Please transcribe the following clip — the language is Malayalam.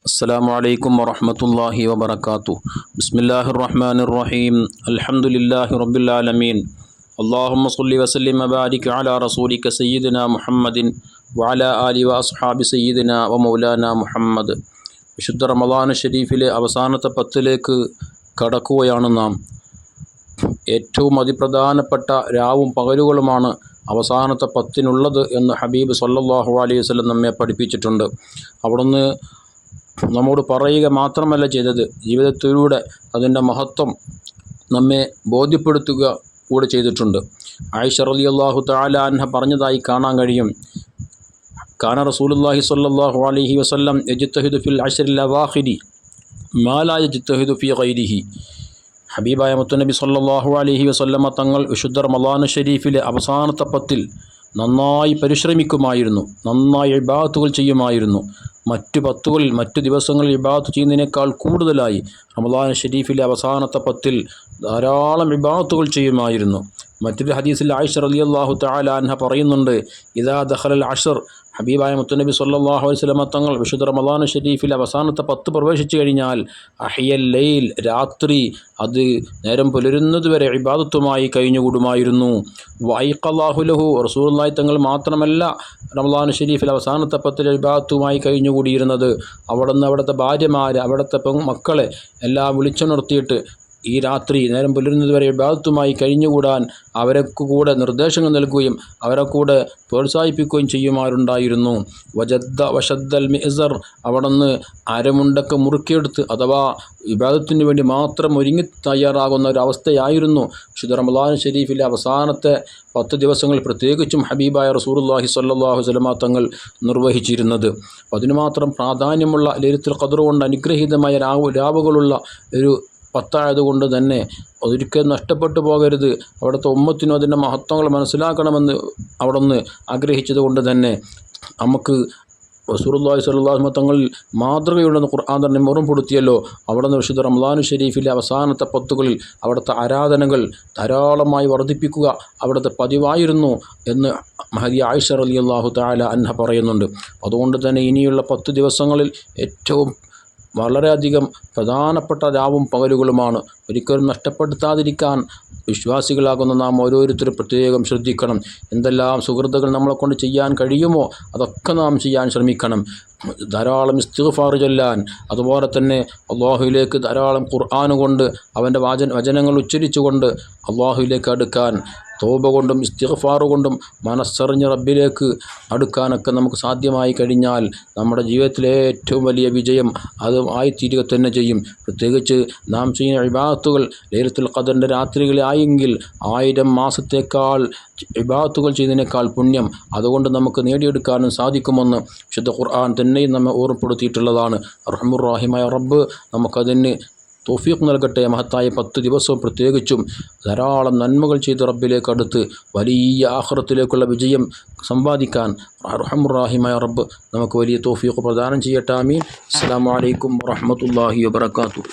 السلام عليكم ورحمة الله وبركاته. بسم الله الرحمن الرحيم. الحمد لله رب العالمين. اللهم صل وسلم وبارك على رسولك سيدنا محمد وعلى آله وأصحاب سيدنا ومولانا മുഹമ്മദ്. വിശുദ്ധ റമളാൻ ഷരീഫിലെ അവസാനത്തെ പത്തിലേക്ക് കടക്കുകയാണ് നാം. ഏറ്റവും അതിപ്രധാനപ്പെട്ട രാവും പകലുകളുമാണ് അവസാനത്തെ പത്തിനുള്ളത് എന്ന് ഹബീബ് സല്ലല്ലാഹു അലൈഹി വസല്ലം നമ്മെ പഠിപ്പിച്ചിട്ടുണ്ട്. അവിടുന്ന് നമ്മോട് പറയുക മാത്രമല്ല ചെയ്തത്, ജീവിതത്തിലൂടെ അതിൻ്റെ മഹത്വം നമ്മെ ബോധ്യപ്പെടുത്തുക കൂടെ ചെയ്തിട്ടുണ്ട്. ആയിഷ റളിയല്ലാഹു തആല അൻഹ പറഞ്ഞതായി കാണാൻ കഴിയും. കാന റസൂലുള്ളാഹി സ്വല്ലല്ലാഹു അലൈഹി വസല്ലം യജ്തഹിദു ഫിൽ അശ്റിൽ അവാഖിരി മാ ലാ യജ്തഹിദു ഫീ ഗൈരിഹി. ഹബീബായ മുത്തുനബി സ്വല്ലല്ലാഹു അലൈഹി വസല്ലമ തങ്ങൾ വിശുദ്ധ റമളാൻ ഷരീഫിലെ അവസാനത്തെ പത്തിൽ നന്നായി പരിശ്രമിക്കുമായിരുന്നു, നന്നായി ഇബാദത്തുകൾ ചെയ്യുമായിരുന്നു. മറ്റു പത്തുകളിൽ മറ്റു ദിവസങ്ങളിൽ ഇബാദത്ത് ചെയ്യുന്നതിനേക്കാൾ കൂടുതലായി റമളാൻ ഷരീഫിലെ അവസാനത്തെ പത്തിൽ ധാരാളം ഇബാദത്തുകൾ ചെയ്യുമായിരുന്നു. മറ്റൊരു ഹദീസിൽ ആയിഷ റളിയല്ലാഹു തആല അൻഹ പറയുന്നുണ്ട്, ഇദാ ദഖലൽ അശ്ർ, ഹബീബായ മുത്തുനബി സ്വല്ലല്ലാഹു അലൈഹി വസല്ലമ തങ്ങൾ വിശുദ്ധ റമളാൻ ഷരീഫിൽ അവസാനത്തെ 10 പ്രവേശിച്ചു കഴിഞ്ഞാൽ അഹിയൽ ലൈൽ, രാത്രി അത് നേരം പുലരുന്നതുവരെ ഇബാദത്തുമായി കഴിഞ്ഞുകൂടുമായിരുന്നു. വൈഖല്ലാഹു ലഹു, റസൂലുള്ളാഹി തങ്ങൾ മാത്രമല്ല റമളാൻ ഷരീഫിൽ അവസാനത്തെ 10 ഇബാദത്തുമായി കഴിഞ്ഞുകൂടിയിരുന്നത്. അവിടുന്ന് അവിടുത്തെ ഭാര്യമാർ, അവിടുത്തെ മക്കളെ എല്ലാം വിളിച്ചുണർത്തിയിട്ട് ഈ രാത്രി നേരം പുലരുന്നതുവരെ ഇബാദത്തുമായി കഴിഞ്ഞുകൂടാൻ അവർക്ക് കൂടെ നിർദ്ദേശങ്ങൾ നൽകുകയും അവരെ കൂടെ പ്രോത്സാഹിപ്പിക്കുകയും ചെയ്യുമാറുണ്ടായിരുന്നു. വശദ്ദൽ മിഅ്സർ, അവിടുന്ന് അരമുണ്ടൊക്കെ മുറുക്കിയെടുത്ത് അഥവാ ഇബാദത്തിന് വേണ്ടി മാത്രം ഒരുങ്ങി തയ്യാറാകുന്ന ഒരവസ്ഥയായിരുന്നു വിശുദ്ധ റമളാൻ ഷരീഫിലെ അവസാനത്തെ 10 ദിവസങ്ങൾ പ്രത്യേകിച്ചും ഹബീബായ റസൂലുള്ളാഹി സ്വല്ലല്ലാഹു അലൈഹി വസല്ലമ തങ്ങൾ നിർവഹിച്ചിരുന്നത്. അതിനു മാത്രം പ്രാധാന്യമുള്ള ലൈലത്തുൽ ഖദ്ർ കൊണ്ട് അനുഗ്രഹീതമായ രാവുകളുള്ള ഒരു പത്തായതുകൊണ്ട് തന്നെ ഒരിക്കലും നഷ്ടപ്പെട്ടു പോകരുത്. അവിടുത്തെ ഉമ്മത്തിനും അതിൻ്റെ മഹത്വങ്ങൾ മനസ്സിലാക്കണമെന്ന് അവിടുന്ന് ആഗ്രഹിച്ചതുകൊണ്ട് തന്നെ നമുക്ക് റസൂലുള്ളാഹി സ്വല്ലല്ലാഹു അലൈഹി വസല്ലം തങ്ങളിൽ മാതൃകയുണ്ടെന്ന് ഖുർആൻ തന്നെ ഓർമ്മപ്പെടുത്തിയല്ലോ. അവിടുന്ന് വിശുദ്ധ റമളാൻ ഷരീഫിലെ അവസാനത്തെ പത്തുകളിൽ അവിടുത്തെ ആരാധനകൾ ധാരാളമായി വർദ്ധിപ്പിക്കുക അവിടുത്തെ പതിവായിരുന്നു എന്ന് മഹദി ആയിഷ റളിയല്ലാഹു തആല അൻഹ പറയുന്നുണ്ട്. അതുകൊണ്ട് തന്നെ ഇനിയുള്ള 10 ദിവസങ്ങളിൽ ഏറ്റവും വളരെയധികം പ്രധാനപ്പെട്ട രാവും പകലുകളുമാണ്. ഒരിക്കലും നഷ്ടപ്പെടുത്താതിരിക്കാൻ വിശ്വാസികളാകുന്ന നാം ഓരോരുത്തരും പ്രത്യേകം ശ്രദ്ധിക്കണം. എന്തെല്ലാം സുഹൃത്തുക്കൾ നമ്മളെ കൊണ്ട് ചെയ്യാൻ കഴിയുമോ അതൊക്കെ നാം ചെയ്യാൻ ശ്രമിക്കണം. ധാരാളം ഇസ്തിഗ്ഫാർ ചൊല്ലാൻ, അതുപോലെ തന്നെ അള്ളാഹുവിലേക്ക് ധാരാളം ഖുർആൻ കൊണ്ട് അവൻ്റെ വചനങ്ങൾ ഉച്ചരിച്ചുകൊണ്ട് അള്ളാഹുവിലേക്ക് അടുക്കാൻ, തൗബ കൊണ്ടും ഇസ്തിഗ്ഫാർ കൊണ്ടും മനസ്സറിഞ്ഞ് റബ്ബിലേക്ക് അടുക്കാനൊക്കെ നമുക്ക് സാധ്യമായി കഴിഞ്ഞാൽ നമ്മുടെ ജീവിതത്തിലെ ഏറ്റവും വലിയ വിജയം അത് ആയിത്തീരുക തന്നെ ചെയ്യും. പ്രത്യേകിച്ച് നാം ചെയ്യുന്ന ഇബാദത്തുകൾ ലൈലത്തുൽ ഖദ്റിൻ്റെ രാത്രികളായെങ്കിൽ 1000 മാസത്തേക്കാൾ ഇബാദത്തുകൾ ചെയ്യുന്നതിനേക്കാൾ പുണ്യം അതുകൊണ്ട് നമുക്ക് നേടിയെടുക്കാനും സാധിക്കുമെന്ന് വിശുദ്ധ ഖുർആൻ തന്നെയും നമ്മെ ഓർമ്മപ്പെടുത്തിയിട്ടുള്ളതാണ്. അർഹമുർ റഹീമായ റബ്ബ് നമുക്കതിന് തൗഫീഖ് നൽകട്ടെ. മഹത്തായ 10 ദിവസവും പ്രത്യേകിച്ചും ധാരാളം നന്മകൾ ചെയ്ത് റബ്ബിലേക്ക് അടുത്ത് വലിയ ആഖിറത്തിലേക്കുള്ള വിജയം സമ്പാദിക്കാൻ അർഹമുർ റഹീമായ റബ്ബ് നമുക്ക് വലിയ തൗഫീഖ് പ്രദാനം ചെയ്യട്ടെ. ആമീൻ. അസ്സലാമു അലൈക്കും വറഹ്മത്തുള്ളാഹി വബറകാതുഹു.